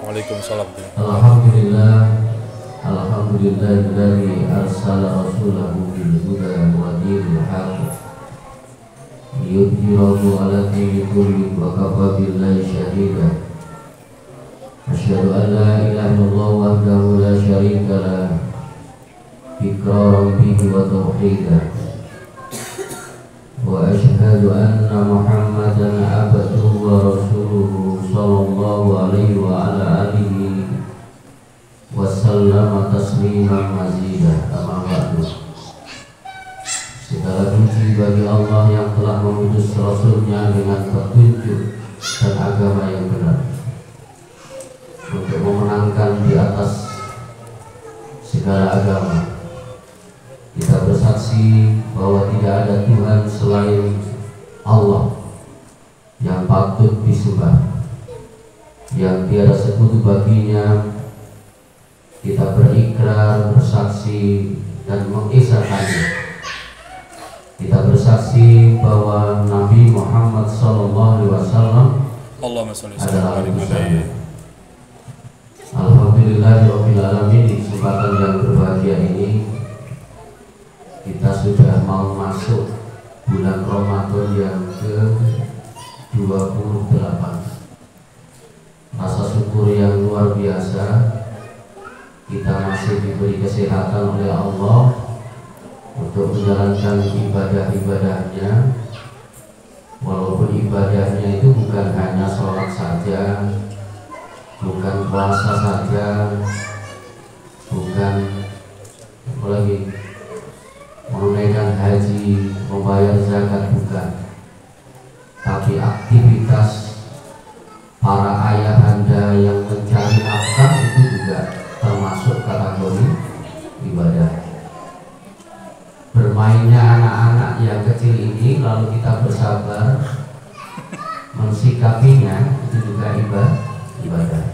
Waalaikumsalam. Alhamdulillah, alhamdulillahilladzi arsala rasulahu bil huda wa dinil haqq liyudhhirahu 'ala dini kulli wa kafa billahi shahida. Asyhadu an la ilaha illallah wahdahu la syarika lah iqraran bihi wa tauhidan. Wa asyhadu anna Muhammadan abduhu wa rasuluhu sallallahu alaihi wa ala alihi wa sallama tasliman mazidah. Amma ba'du. Segala puji bagi Allah yang telah mengutus Rasulnya dengan petunjuk dan agama yang benar untuk memenangkan di atas segala agama. Kita bersaksi bahwa tidak ada Tuhan selain Allah yang patut disembah, yang tiada sekutu baginya. Kita berikrar, bersaksi dan mengisahkannya. Kita bersaksi bahwa Nabi Muhammad SAW adalah utusannya. Alhamdulillahirabbil alamin. Di kesempatan yang berbahagia ini kita sudah mau masuk bulan Ramadan yang ke-28. Rasa syukur yang luar biasa. Kita masih diberi kesehatan oleh Allah untuk menjalankan ibadah-ibadahnya. Walaupun ibadahnya itu bukan hanya sholat saja, bukan puasa saja, bukan apa lagi, menunaikan haji, membayar zakat, bukan. Tapi aktivitas para ayahanda yang mencari nafkah itu juga termasuk kategori ibadah. Bermainnya anak-anak yang kecil ini lalu kita bersabar mensikapinya, itu juga ibadah.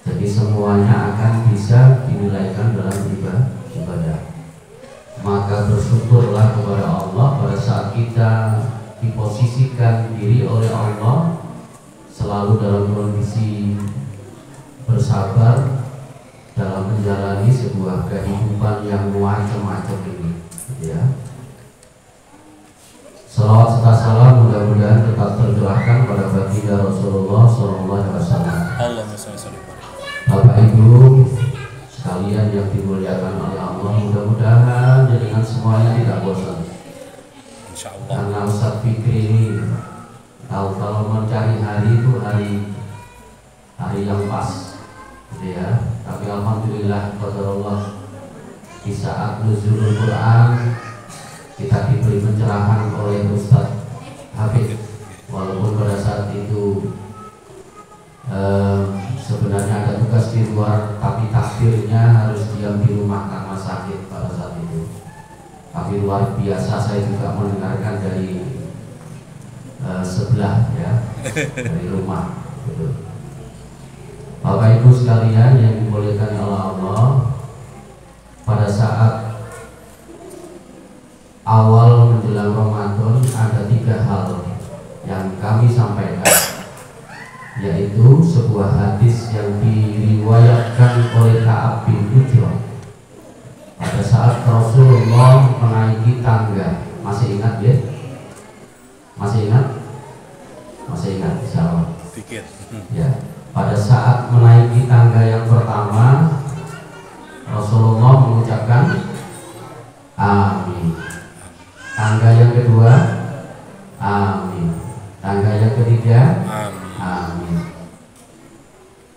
Jadi semuanya akan bisa dinilaikan dalam ibadah. Maka bersyukurlah kepada Allah pada saat kita diposisikan diri oleh Allah selalu dalam kondisi bersabar dalam menjalani sebuah kehidupan yang macam-macam ini, ya. Salawat serta salam mudah-mudahan tetap tercurahkan pada baginda Rasulullah SAW. Bapak Ibu sekalian yang dimuliakan oleh Allah, mudah-mudahan dengan semuanya tidak bosan. Karena Ustaz Fikri ini tahu kalau mencari hari itu hari yang pas, gitu ya. Tapi alhamdulillah qadarullah di saat nuzulul Quran kita diberi pencerahan oleh Ustaz Habib. Walaupun pada saat itu sebenarnya ada tugas di luar, tapi takdirnya harus diam di rumah karena sakit pada saat itu. Tapi luar biasa saya juga mendengarkan dari sebelah, ya, dari rumah, gitu. Bapak Ibu sekalian yang dimuliakan oleh Allah, pada saat awal menjelang Ramadan ada 3 hal yang kami sampaikan, yaitu sebuah hadis yang diriwayatkan oleh Ka'ab bin Ujrah pada saat Rasulullah menaiki tangga. Masih ingat, ya? Masih ingat? Masih ingat, insyaallah. Ya. Pada saat menaiki tangga yang pertama, Rasulullah mengucapkan amin. Tangga yang kedua, amin. Tangga yang ketiga, amin.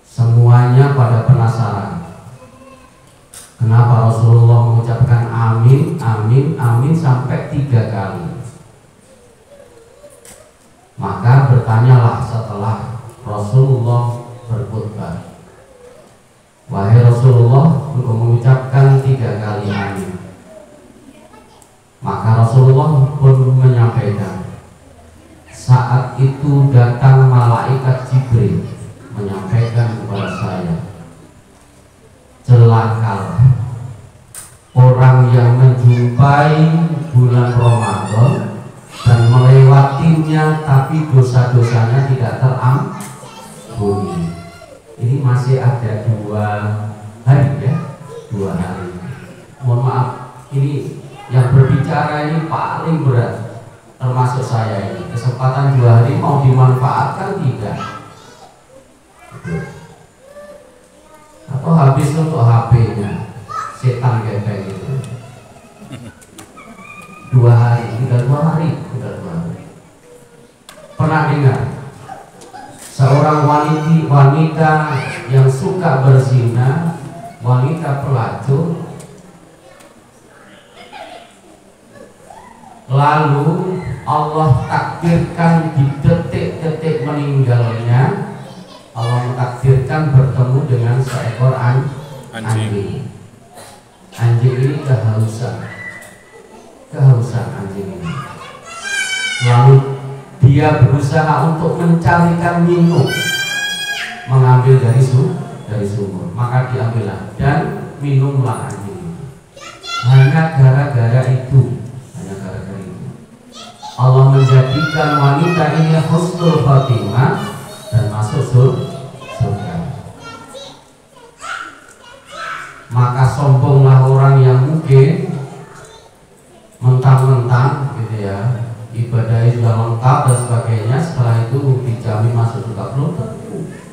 Semuanya pada penasaran, kenapa Rasulullah mengucapkan amin, amin, amin sampai 3 kali. Maka bertanyalah setelah Rasulullah berkhutbah, wahai Rasulullah, engkau mengucapkan 3 kali amin. Maka Rasulullah pun menyampaikan, saat itu datang malaikat Jibril menyampaikan kepada saya, celakalah orang yang menjumpai bulan Ramadan dan melewatinya tapi dosa-dosanya tidak terampuni. ini masih ada 2 hari ya, 2 hari. Mohon maaf, ini yang berbicara ini paling berat, termasuk saya ini. Kesempatan 2 hari mau dimanfaatkan tidak? Atau habis untuk HP-nya, setan gepeng itu. 2 hari, tinggal 2 hari. Pernah dengar seorang wanita yang suka berzina, wanita pelacur, lalu Allah takdirkan di detik-detik meninggalnya, Allah mentakdirkan bertemu dengan seekor anjing. Anjing ini kehausan anjing ini. Lalu dia berusaha untuk mencarikan minum, mengambil dari sumur, maka diambillah dan minumlah anjing. Hanya gara-gara itu Allah menjadikan wanita ini husnul khotimah dan masuk surga. Maka sombonglah orang yang mungkin mentang-mentang gitu ya, ibadahnya sudah lengkap dan sebagainya, setelah itu dijamin masuk surga.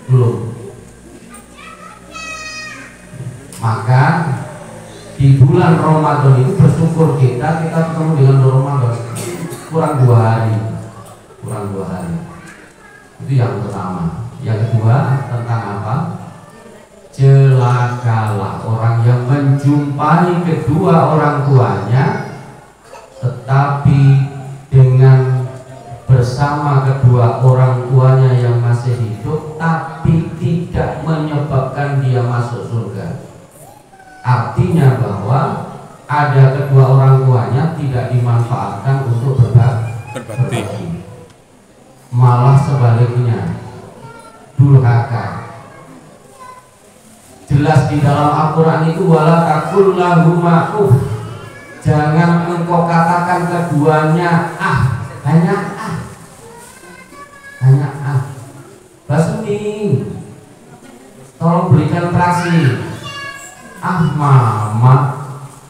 Belum. Maka di bulan Ramadan itu bersyukur kita ketemu dengan Ramadan kurang 2 hari. Itu yang pertama. Yang kedua tentang apa? Celakalah orang yang menjumpai kedua orang tuanya, tetapi dengan bersama kedua orang tuanya yang masih hidup, tapi tidak menyebabkan dia masuk surga. Artinya bahwa ada kedua orang tuanya tidak dimanfaatkan untuk berbakti, malah sebaliknya durhaka. Jelas di dalam Al-Quran itu wala taqul lahuma jangan engkau katakan keduanya hanya Basmi, tolong berikan terasi. Mama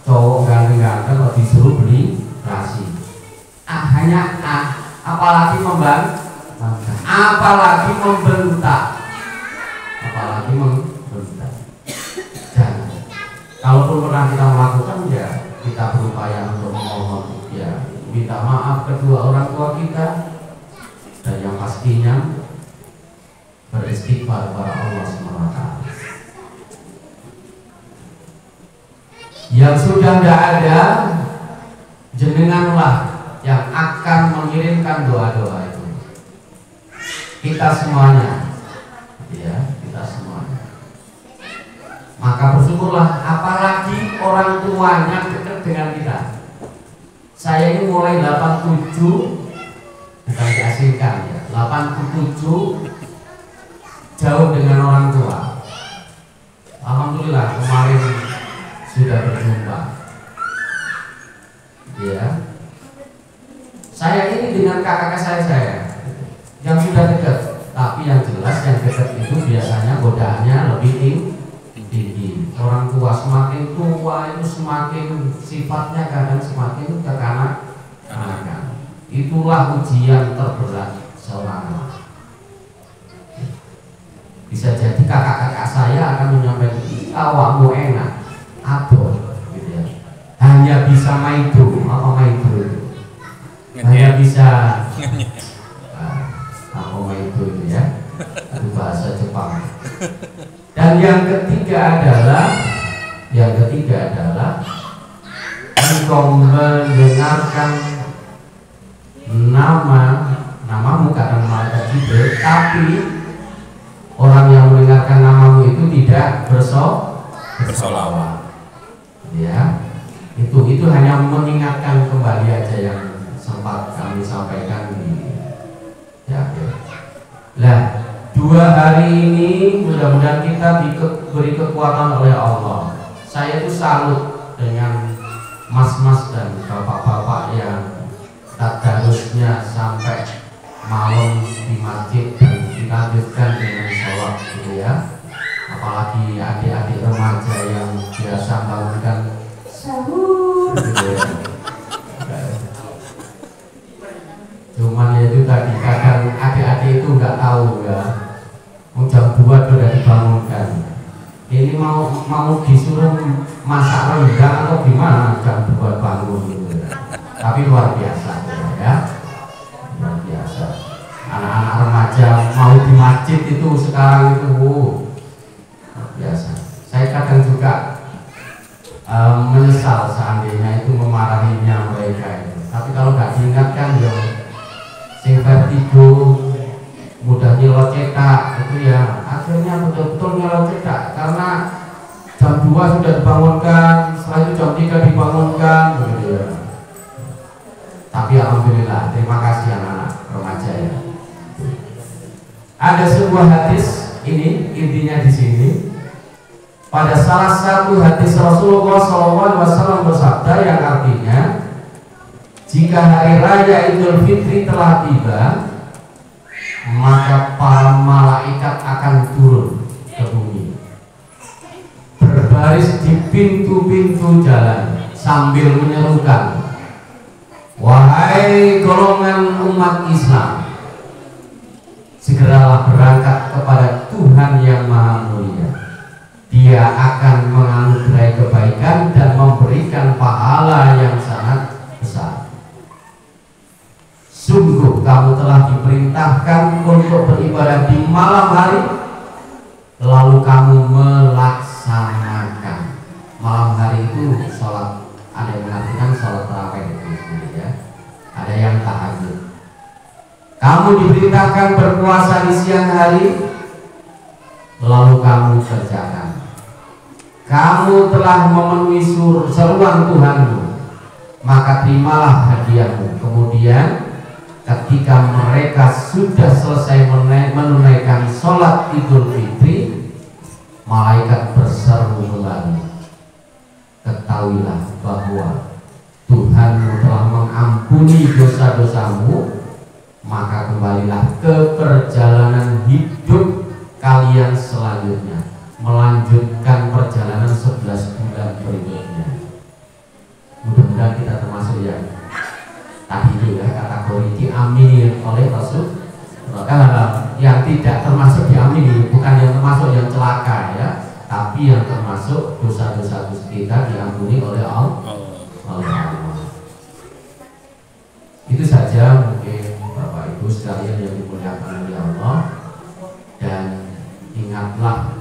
cowok ganteng-ganteng kok disuruh beli terasi. Hanya apalagi membentak, apalagi membentak. Jangan. Kalaupun pernah kita melakukan, ya kita berupaya untuk memohon, ya minta maaf kedua orang tua kita, dan yang pastinya beristighfar kepada Allah SWT. Yang sudah tidak ada, jenenganlah yang akan mengirimkan doa-doa itu. Kita semuanya, ya kita semuanya. Maka bersyukurlah, apalagi orang tuanya dekat dengan kita. Saya ini mulai 87, bukan diasingkan ya, 87 jauh dengan orang tua. Alhamdulillah kemarin sudah berjumpa. Ya. Saya ini dengan kakak-kakak saya yang sudah dekat, tapi yang jelas yang dekat itu biasanya godaannya lebih tinggi. Orang tua semakin tua itu semakin sifatnya kadang semakin kekanak-kanakan. Itulah ujian terberat seorang anak. Bisa jadi kakak-kakak saya akan menyampaikan awakmu enak, abon, gitu ya. Hanya bisa maido, apa maido itu? Hanya bisa apa maido itu ya? Itu bahasa Jepang. Dan yang ketiga adalah engkau mendengarkan namamu kadang malaikat Jibril, tapi orang yang mendengarkan namamu itu tidak bersolawat. Ya, itu hanya mengingatkan kembali aja yang sempat kami sampaikan di ya. Lah, 2 hari ini mudah-mudahan kita diberi kekuatan oleh Allah. Saya itu salut dengan mas-mas dan bapak-bapak yang tadarusnya sampai malam di masjid dan dilanjutkan dengan sholat gitu ya. apalagi adik-adik remaja yang biasa bangunkan sahur gitu ya. Cuman ya itu tadi kadang adik-adik itu nggak tahu ya, jam 2 sudah dibangunkan. Ini mau disuruh masak rendang atau gimana jam 2 bangun gitu ya. Tapi luar biasa ya, luar biasa. Anak-anak remaja mau di masjid itu sekarang itu luar biasa. Saya kadang juga menyesal seandainya itu memarahinya mereka itu. Tapi kalau nggak diingatkan ya sing vertigo, mudah nyelot cetak itu ya akhirnya betul-betul nyelot cetak karena jam 2 sudah dibangunkan, setelah itu jam 3 dibangunkan begitu ya. Tapi alhamdulillah, terima kasih anak-anak remaja ya. Ada sebuah hadis, ini intinya di sini. Pada salah satu hadis Rasulullah SAW bersabda yang artinya, jika hari raya Idul Fitri telah tiba, maka para malaikat akan turun ke bumi, berbaris di pintu-pintu jalan sambil menyerukan, wahai golongan umat Islam, segeralah berangkat kepada Tuhan yang Maha Mulia. Dia akan menganugerahi kebaikan dan memberikan pahala yang sangat besar. Sungguh kamu telah diperintahkan untuk beribadah di malam hari, lalu kamu melaksanakan. Malam hari itu sholat, ada yang mengartikan sholat tarawih ya. Ada yang tahajud. Kamu diperintahkan berpuasa di siang hari, lalu kamu kerjakan. Kamu telah memenuhi seruan Tuhanmu, maka terimalah hadiahmu. Kemudian ketika mereka sudah selesai menunaikan sholat Idul Fitri, malaikat berseru kembali, ketahuilah bahwa Tuhanmu telah mengampuni dosa-dosamu, maka kembalilah ke perjalanan hidup kalian selanjutnya, melanjutkan perjalanan 11 bulan berikutnya. Mudah-mudahan kita termasuk yang tadi itu ya, kategori diamini oleh Rasul. Yang tidak termasuk diamini, bukan yang termasuk yang celaka ya, tapi yang termasuk dosa-dosa kita diampuni oleh Allah. Itu saja mungkin Bapak Ibu sekalian yang dimuliakan oleh Allah. Dan ingatlah,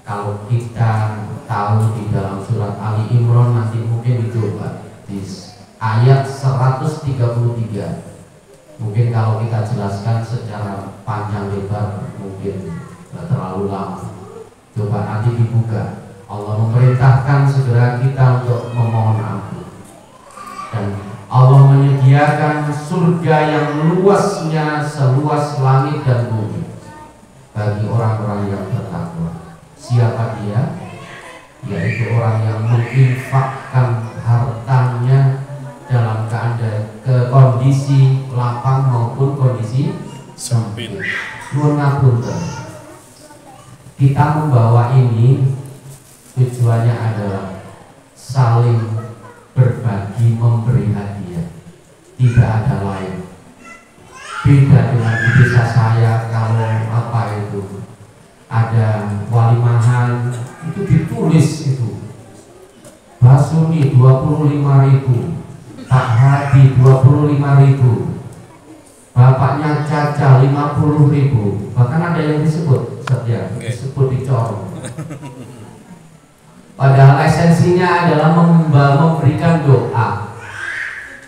kalau kita tahu di dalam surat Ali Imran, nanti mungkin dicoba di ayat 133. Mungkin kalau kita jelaskan secara panjang lebar mungkin tidak terlalu lama. Coba nanti dibuka. Allah memerintahkan segera kita untuk memohon ampun, dan Allah menyediakan surga yang luasnya seluas langit dan bumi bagi orang-orang yang bertakwa. Siapa dia? Yaitu orang yang menginfakkan hartanya dalam keadaan kondisi lapang maupun kondisi sempit. Nuwun ngapunten. Kita membawa ini tujuannya adalah saling berbagi, memberi hadiah, tidak ada lain. Beda dengan di desa saya, kalau apa itu ada walimahan itu ditulis itu Basuni 25.000, Pak Hadi 25.000, bapaknya Caca 50.000, bahkan ada yang disebut setia, disebut dicorong. Padahal esensinya adalah memberikan doa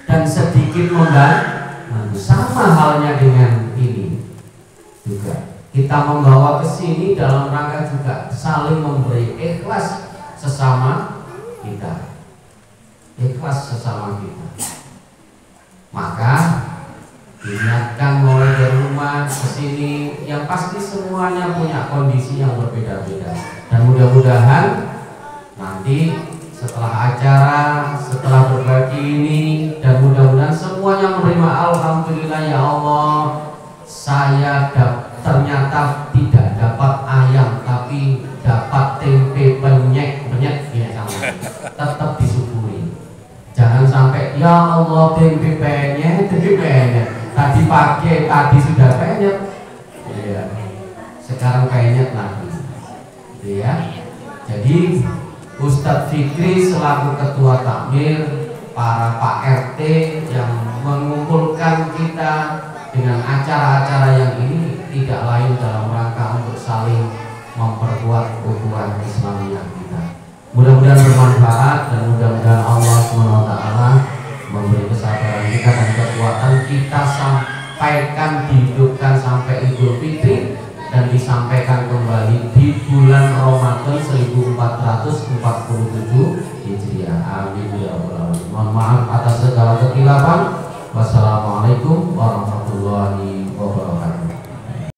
dan sedikit membantu. Sama halnya dengan ini juga. Kita membawa ke sini dalam rangka juga saling memberi, ikhlas sesama kita. Ikhlas sesama kita. Maka diingatkan mulai dari rumah ke sini, yang pasti semuanya punya kondisi yang berbeda-beda. Dan mudah-mudahan nanti setelah acara, setelah berbagi ini, dan mudah-mudahan semuanya menerima. Alhamdulillah ya Allah, saya ternyata tidak dapat ayam, tapi dapat Allah tempe penyet. Tadi pakai, tadi sudah penyet. Iya. Sekarang penyet lagi. Iya. Jadi Ustadz Fikri selaku ketua takmir, para Pak RT yang mengumpulkan kita dengan acara-acara yang ini tidak lain dalam rangka untuk saling memperkuat ukhuwah Islamiyah kita. Mudah-mudahan bermanfaat dan mudah-mudahan Allah SWT memberi kesabaran kita dan kekuatan kita sampaikan, dihidupkan sampai Idul Fitri dan disampaikan kembali di bulan Ramadan 1447 Hijriah. Amin ya rabbal alamin. Mohon maaf atas segala kekhilafan. Wassalamualaikum